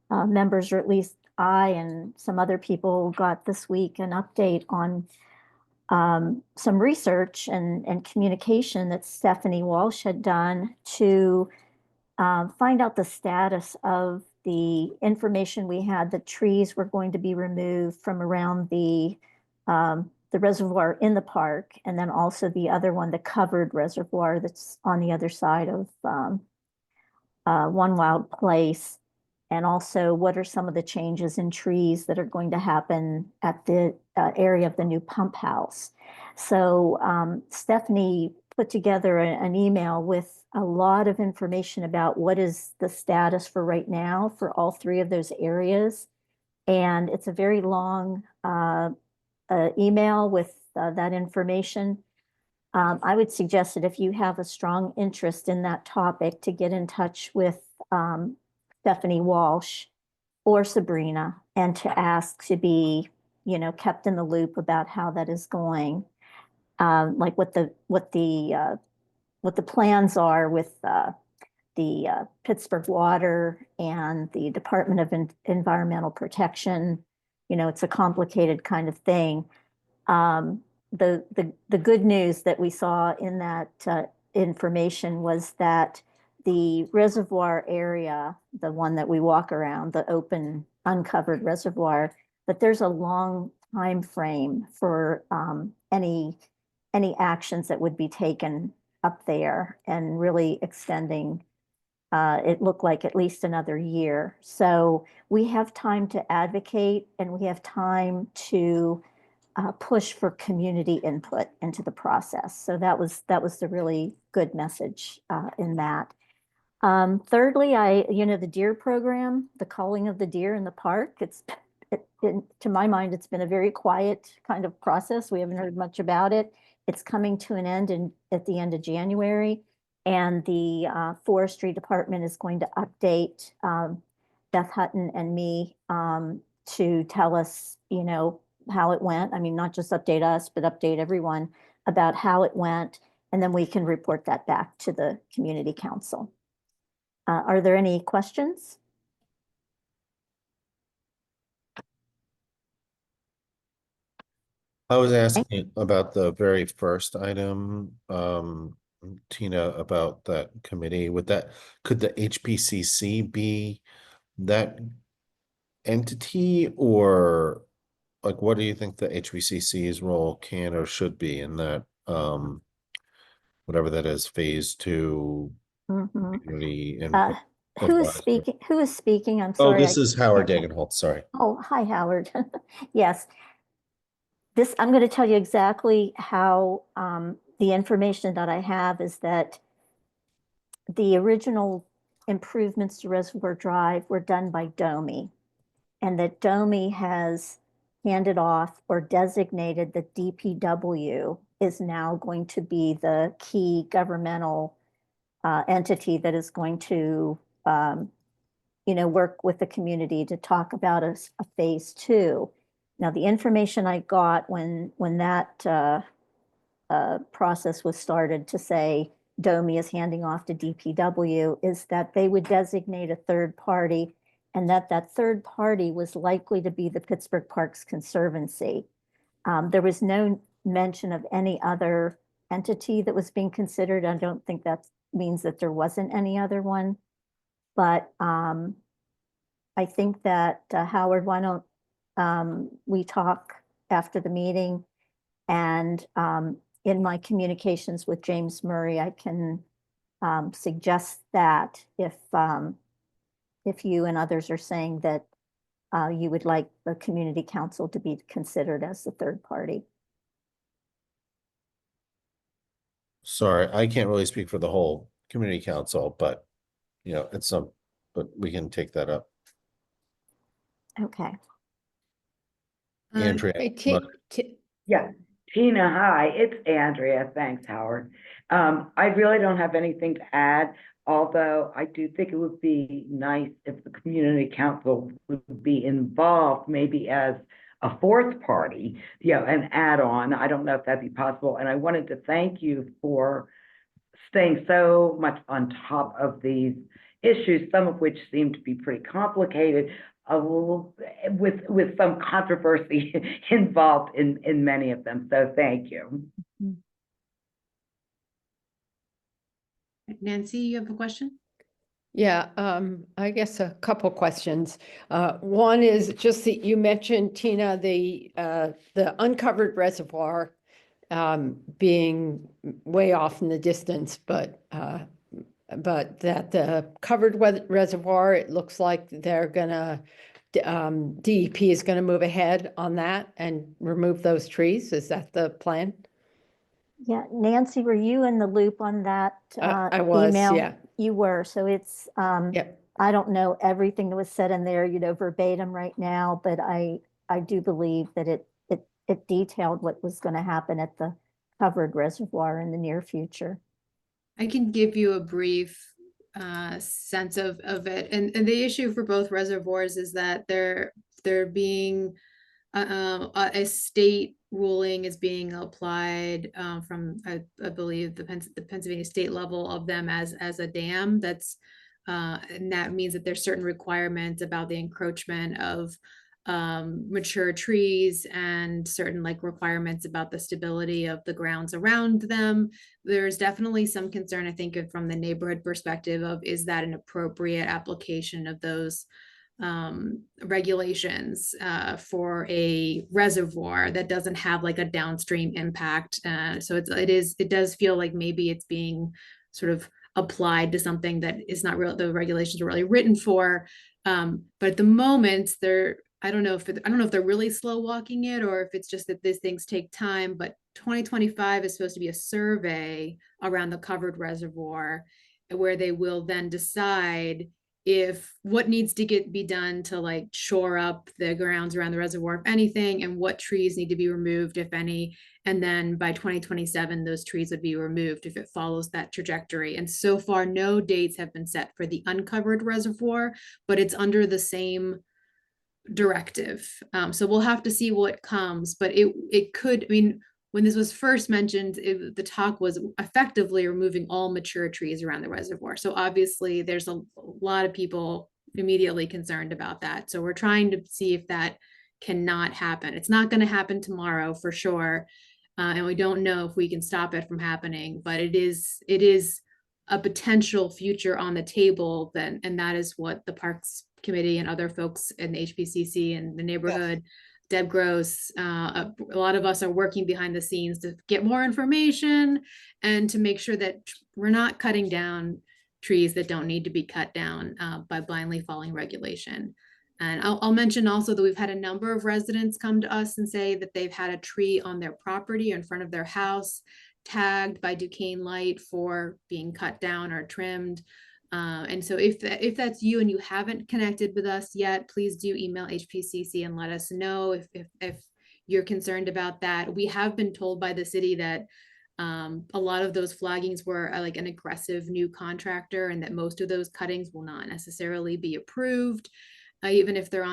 members, or at least I and some other people got this week an update on some research and communication that Stephanie Walsh had done to find out the status of the information we had, the trees were going to be removed from around the reservoir in the park, and then also the other one, the covered reservoir that's on the other side of One Wild Place. And also, what are some of the changes in trees that are going to happen at the area of the new pump house? So Stephanie put together an email with a lot of information about what is the status for right now for all three of those areas. And it's a very long email with that information. I would suggest that if you have a strong interest in that topic, to get in touch with Stephanie Walsh or Sabrina, and to ask to be, kept in the loop about how that is going. Like what the plans are with the Pittsburgh Water and the Department of Environmental Protection. It's a complicated kind of thing. The good news that we saw in that information was that the reservoir area, the one that we walk around, the open, uncovered reservoir, but there's a long time frame for any actions that would be taken up there, and really extending. It looked like at least another year. So we have time to advocate, and we have time to push for community input into the process. So that was the really good message in that. Thirdly, the deer program, the culling of the deer in the park, to my mind, it's been a very quiet kind of process. We haven't heard much about it. It's coming to an end at the end of January. And the forestry department is going to update Beth Hutton and me to tell us, how it went. I mean, not just update us, but update everyone about how it went. And then we can report that back to the community council. Are there any questions? I was asking about the very first item, Tina, about that committee. Could the HPCC be that entity, or like, what do you think the HPCC's role can or should be in that, whatever that is, phase 2 community input Who is advisory? speaking? I'm Oh, sorry. this is Howard Dagenholt, sorry. Oh, hi, Howard. Yes. I'm going to tell you exactly how the information that I have is that the original improvements to Reservoir Drive were done by DOMI, and that DOMI has handed off or designated that DPW is now going to be the key governmental entity that is going to work with the community to talk about a phase 2. Now, the information I got when that process was started to say DOMI is handing off to DPW is that they would designate a third party, and that third party was likely to be the Pittsburgh Parks Conservancy. There was no mention of any other entity that was being considered. I don't think that means that there wasn't any other one. But I think that, Howard, why don't we talk after the meeting? And in my communications with James Murray, I can suggest that if you and others are saying that you would like the community council to be considered as the third party. Sorry, I can't really speak for the whole community council, but but we can take that up. Okay. Andrea, Yeah, Tina, hi, it's Andrea. Thanks, Howard. I really don't have anything to add, although I do think it would be nice if the community council would be involved, maybe as a fourth party, an add-on. I don't know if that'd be possible. And I wanted to thank you for staying so much on top of these issues, some of which seem to be pretty complicated, with some controversy involved in many of them. So thank you. Nancy, you have a question? Yeah, I guess a couple questions. One is just that you mentioned, Tina, the uncovered reservoir being way off in the distance, but that the covered reservoir, it looks like they're gonna, DEP is gonna move ahead on that and remove those trees. Is that the plan? Yeah, Nancy, were you in the loop on that I was, email? yeah. You were, so it's, Yeah. I don't know everything that was said in there, verbatim right now, but I do believe that it detailed what was going to happen at the covered reservoir in the near future. I can give you a brief sense of it. And the issue for both reservoirs is that they're being a state ruling is being applied from I believe the Pennsylvania state level of them as a dam. That's and that means that there's certain requirements about the encroachment of mature trees and certain like requirements about the stability of the grounds around them. There's definitely some concern, I think, from the neighborhood perspective of, is that an appropriate application of those regulations for a reservoir that doesn't have like a downstream impact. So it does feel like maybe it's being sort of applied to something that is not real, the regulations are really written for. But at the moment, I don't know if they're really slow walking it, or if it's just that these things take time. But 2025 is supposed to be a survey around the covered reservoir, where they will then decide if what needs to be done to like shore up the grounds around the reservoir, if anything, and what trees need to be removed, if any. And then by 2027, those trees would be removed if it follows that trajectory. And so far, no dates have been set for the uncovered reservoir, but it's under the same directive. So we'll have to see what comes, but it could, I mean, when this was first mentioned, the talk was effectively removing all mature trees around the reservoir. So obviously there's a lot of people immediately concerned about that. So we're trying to see if that cannot happen. It's not going to happen tomorrow for sure. And we don't know if we can stop it from happening, but it is a potential future on the table then, and that is what the Parks Committee and other folks in the HPCC and the neighborhood, Deb Gross, a lot of us are working behind the scenes to get more information and to make sure that we're not cutting down trees that don't need to be cut down by blindly following regulation. And I'll mention also that we've had a number of residents come to us and say that they've had a tree on their property in front of their house tagged by Duquesne Light for being cut down or trimmed. And so if that's you and you haven't connected with us yet, please do email HPCC and let us know if you're concerned about that. We have been told by the city that a lot of those flaggings were like an aggressive new contractor, and that most of those cuttings will not necessarily be approved. Even if they're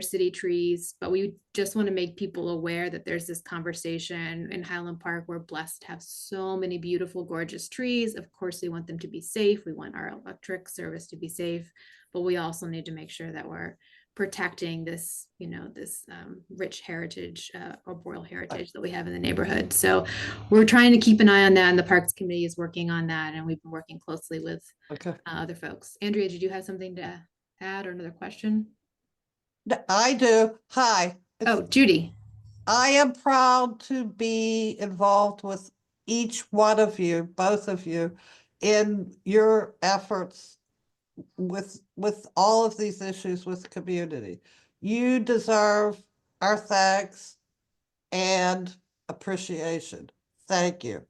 city trees. But we just want to make people aware that there's this conversation in Highland Park. We're blessed to have so many beautiful, gorgeous trees. Of course, we want them to be safe. We want our electric service to be safe, but we also need to make sure that we're protecting this, this rich heritage, arboreal heritage that we have in the neighborhood. So we're trying to keep an eye on that, and the Parks Committee is working on that, and we've been working closely with other folks. Andrea, did you have something to add or another question? I do. Hi. Oh, Judy. I am proud to be involved with each one of you, both of you, in your efforts with all of these issues with the community. You deserve our thanks and appreciation. Thank you.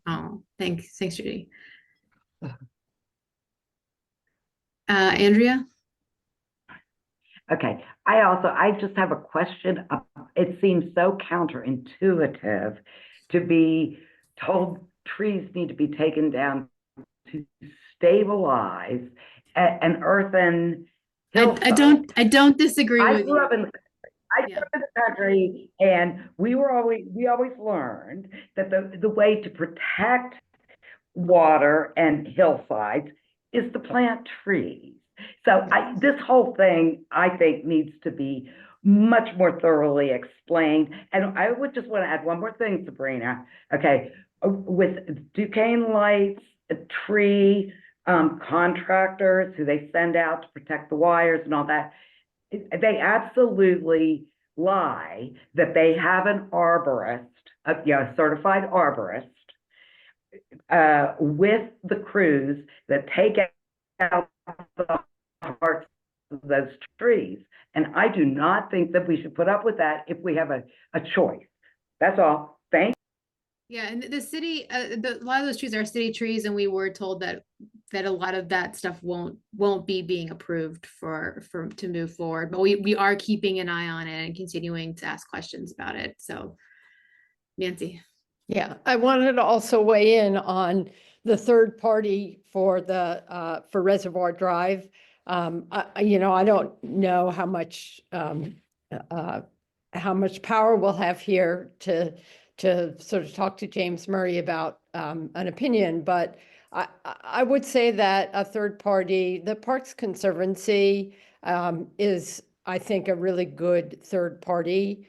Oh, thanks, Judy. Andrea? Okay, I just have a question. It seems so counterintuitive to be told trees need to be taken down to stabilize an earthen hillside. I don't disagree with you. I grew up in the country, and we always learned that the way to protect water and hillsides is to plant trees. So this whole thing, I think, needs to be much more thoroughly explained. And I would just want to add one more thing, Sabrina. Okay, with Duquesne Lights tree contractors who they send out to protect the wires and all that, they absolutely lie that they have an arborist, a certified arborist, with the crews that take out the hearts of those trees. And I do not think that we should put up with that if we have a choice. That's all. Thank you. Yeah, and the city, a lot of those trees are city trees, and we were told that a lot of that stuff won't be being approved to move forward. But we are keeping an eye on it and continuing to ask questions about it. So, Nancy. Yeah, I wanted to also weigh in on the third party for the for Reservoir Drive. I don't know how much power we'll have here to sort of talk to James Murray about an opinion, but I would say that a third party, the Parks Conservancy, is, I think, a really good third party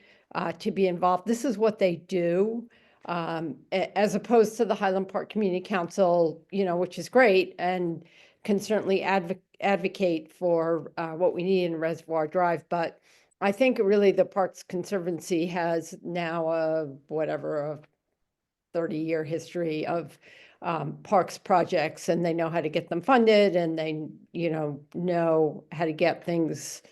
to be involved. This is what they do, as opposed to the Highland Park Community Council, which is great and can certainly advocate for what we need in Reservoir Drive. But I think really the Parks Conservancy has now a 30-year history of parks projects, and they know how to get them funded, and they know how to get things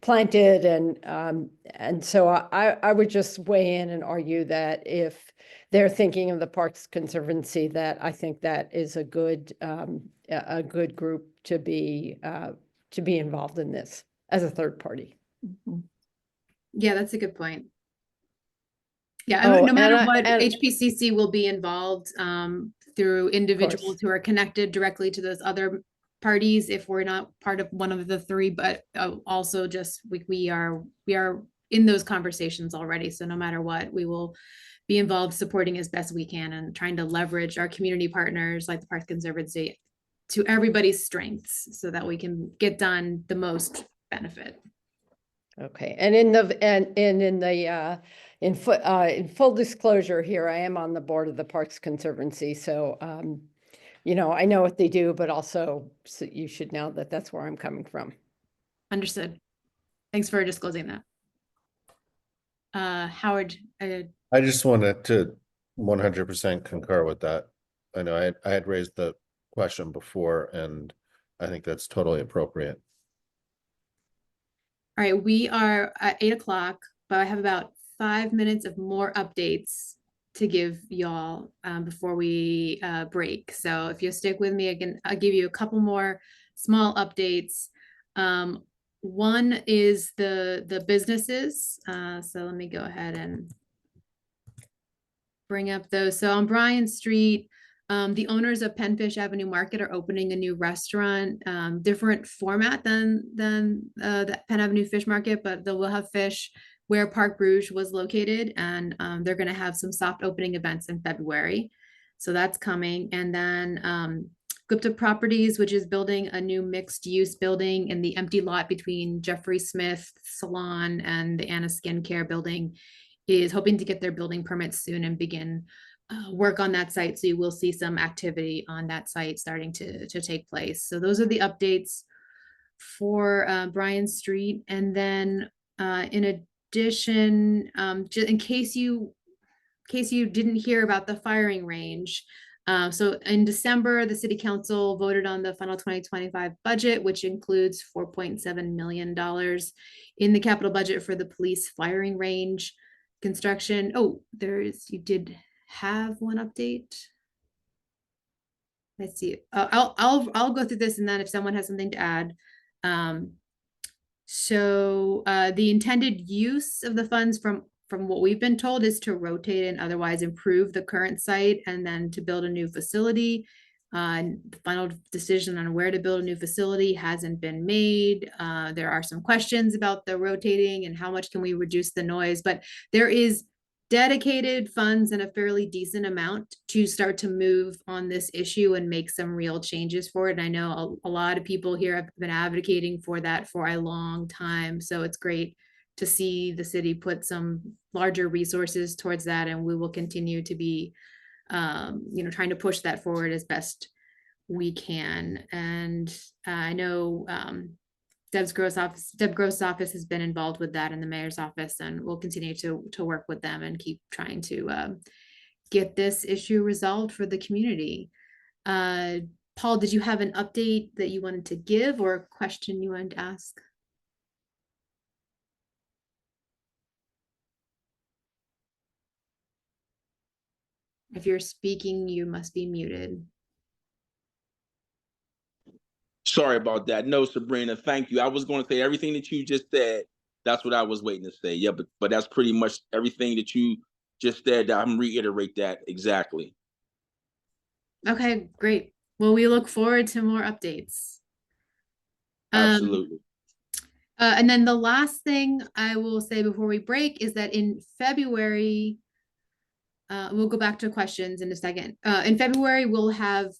planted, and so I would just weigh in and argue that if they're thinking of the Parks Conservancy, that I think that is a good group to be involved in this as a third party. Mhm. Yeah, that's a good point. Yeah, Oh, no matter and what, HPCC will be involved through individuals who are connected directly to those other parties if we're not part of one of the three, but also just we are in those conversations already. So no matter what, we will be involved supporting as best we can and trying to leverage our community partners like the Parks Conservancy to everybody's strengths so that we can get done the most benefit. Okay, and in full disclosure here, I am on the board of the Parks Conservancy, so I know what they do, but also so you should know that that's where I'm coming from. Understood. Thanks for disclosing that. Howard. I just wanted to 100% concur with that. I know I had raised the question before, and I think that's totally appropriate. All right, we are at 8 o'clock, but I have about 5 minutes of more updates to give y'all before we break. So if you stick with me, I'll give you a couple more small updates. One is the businesses. So let me go ahead and bring up those. So on Bryant Street, the owners of Penfish Avenue Market are opening a new restaurant, different format than the Penn Avenue Fish Market, but they will have fish where Park Bruges was located, and they're going to have some soft opening events in February. So that's coming. And then Gupta Properties, which is building a new mixed use building in the empty lot between Jeffrey Smith Salon and the Anna Skincare building, is hoping to get their building permits soon and begin work on that site. So you will see some activity on that site starting to take place. So those are the updates for Bryant Street. And then in addition, just in case you didn't hear about the firing range, so in December, the City Council voted on the final 2025 budget, which includes $4.7 million in the capital budget for the police firing range construction. Oh, you did have one update. Let's see. I'll go through this, and then if someone has something to add. So the intended use of the funds from what we've been told is to rotate and otherwise improve the current site, and then to build a new facility. The final decision on where to build a new facility hasn't been made. There are some questions about the rotating and how much can we reduce the noise, but there is dedicated funds and a fairly decent amount to start to move on this issue and make some real changes for it. And I know a lot of people here have been advocating for that for a long time. So it's great to see the city put some larger resources towards that. And we will continue to be, trying to push that forward as best we can. And I know Deb Gross' office has been involved with that in the mayor's office, and we'll continue to work with them and keep trying to get this issue resolved for the community. Paul, did you have an update that you wanted to give or a question you wanted to ask? If you're speaking, you must be muted. Sorry about that. No, Sabrina, thank you. I was going to say everything that you just said. That's what I was waiting to say. Yeah, but that's pretty much everything that you just said. I'm reiterate that exactly. Okay, great. Well, we look forward to more updates. Absolutely. And then the last thing I will say before we break is that in February, we'll go back to questions in a second. In February, we'll have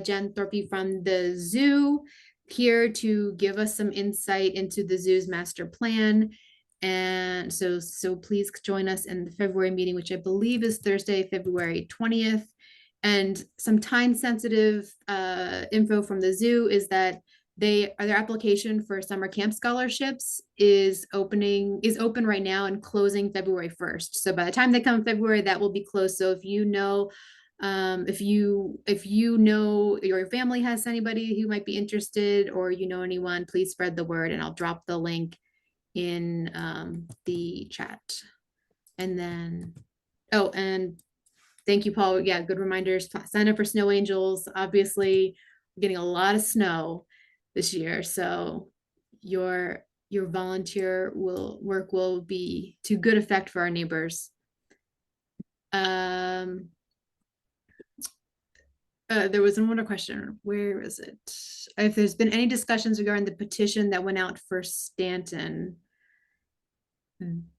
Jen Thorpe from the zoo here to give us some insight into the zoo's master plan. And so please join us in the February meeting, which I believe is Thursday, February 20th. And some time sensitive info from the zoo is that their application for summer camp scholarships is open right now and closing February 1st. So by the time they come in February, that will be closed. So if you know, if you know your family has anybody who might be interested, or you know anyone, please spread the word, and I'll drop the link in the chat. And then, oh, and thank you, Paul. Yeah, good reminders. Sign up for Snow Angels. Obviously, we're getting a lot of snow this year, so your volunteer work will be to good effect for our neighbors. There was another question. Where is it? If there's been any discussions regarding the petition that went out for Stanton.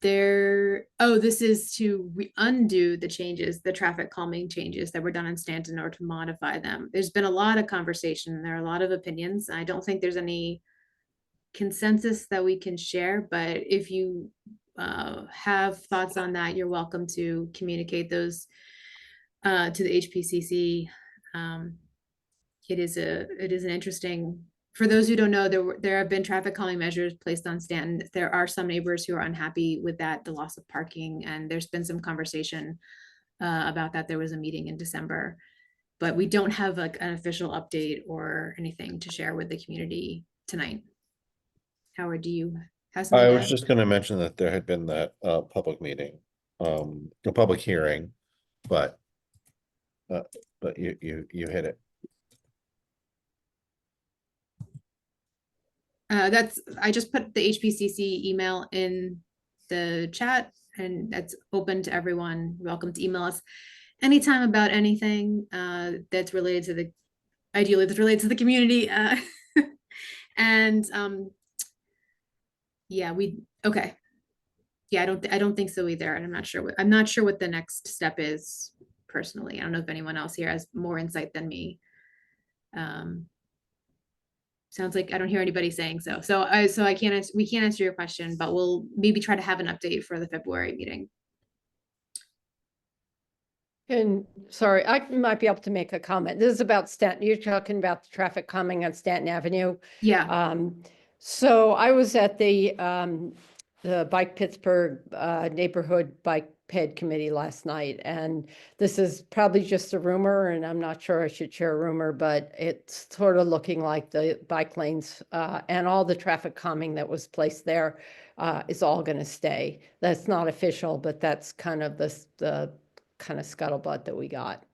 This is to undo the changes, the traffic calming changes that were done in Stanton, or to modify them. There's been a lot of conversation, and there are a lot of opinions. I don't think there's any consensus that we can share, but if you have thoughts on that, you're welcome to communicate those to the HPCC. It is an interesting. For those who don't know, there have been traffic calming measures placed on Stanton. There are some neighbors who are unhappy with that, the loss of parking, and there's been some conversation about that. There was a meeting in December, but we don't have like an official update or anything to share with the community tonight. Howard, do you have something? I was just going to mention that there had been that public meeting, a public hearing, but you hit it. I just put the HPCC email in the chat, and that's open to everyone. Welcome to email us anytime about anything that's related to ideally that's related to the community. And yeah, okay. Yeah, I don't think so either. And I'm not sure what the next step is personally. I don't know if anyone else here has more insight than me. Sounds like I don't hear anybody saying so. We can't answer your question, but we'll maybe try to have an update for the February meeting. And sorry, I might be able to make a comment. This is about Stanton. You're talking about the traffic calming on Stanton Avenue. Yeah. So I was at the Bike Pittsburgh Neighborhood Bike Ped Committee last night, and this is probably just a rumor, and I'm not sure I should share a rumor, but it's sort of looking like the bike lanes and all the traffic calming that was placed there is all going to stay. That's not official, but that's kind of the kind of scuttlebutt that we got.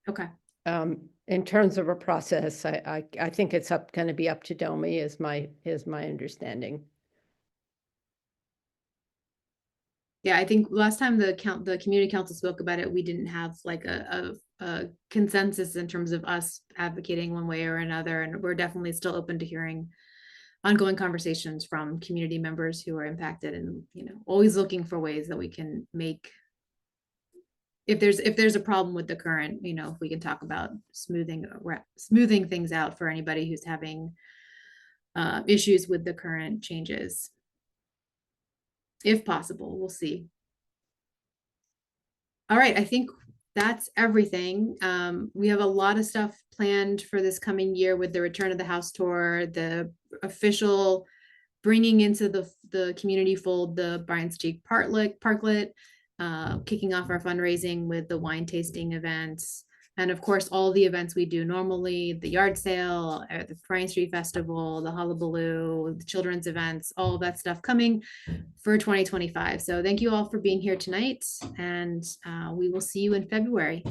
Okay. In terms of a process, I think it's going to be up to Domi is my understanding. Yeah, I think last time the community council spoke about it, we didn't have like a consensus in terms of us advocating one way or another, and we're definitely still open to hearing ongoing conversations from community members who are impacted, and always looking for ways that we can make, if there's a problem with the current, if we can talk about smoothing things out for anybody who's having issues with the current changes. If possible, we'll see. All right, I think that's everything. We have a lot of stuff planned for this coming year with the return of the house tour, the official bringing into the community fold, the Bryant Street Parklet, kicking off our fundraising with the wine tasting events. And of course, all the events we do normally, the yard sale, the Bryant Street Festival, the Hullabaloo, the children's events, all of that stuff coming for 2025. So thank you all for being here tonight, and we will see you in February.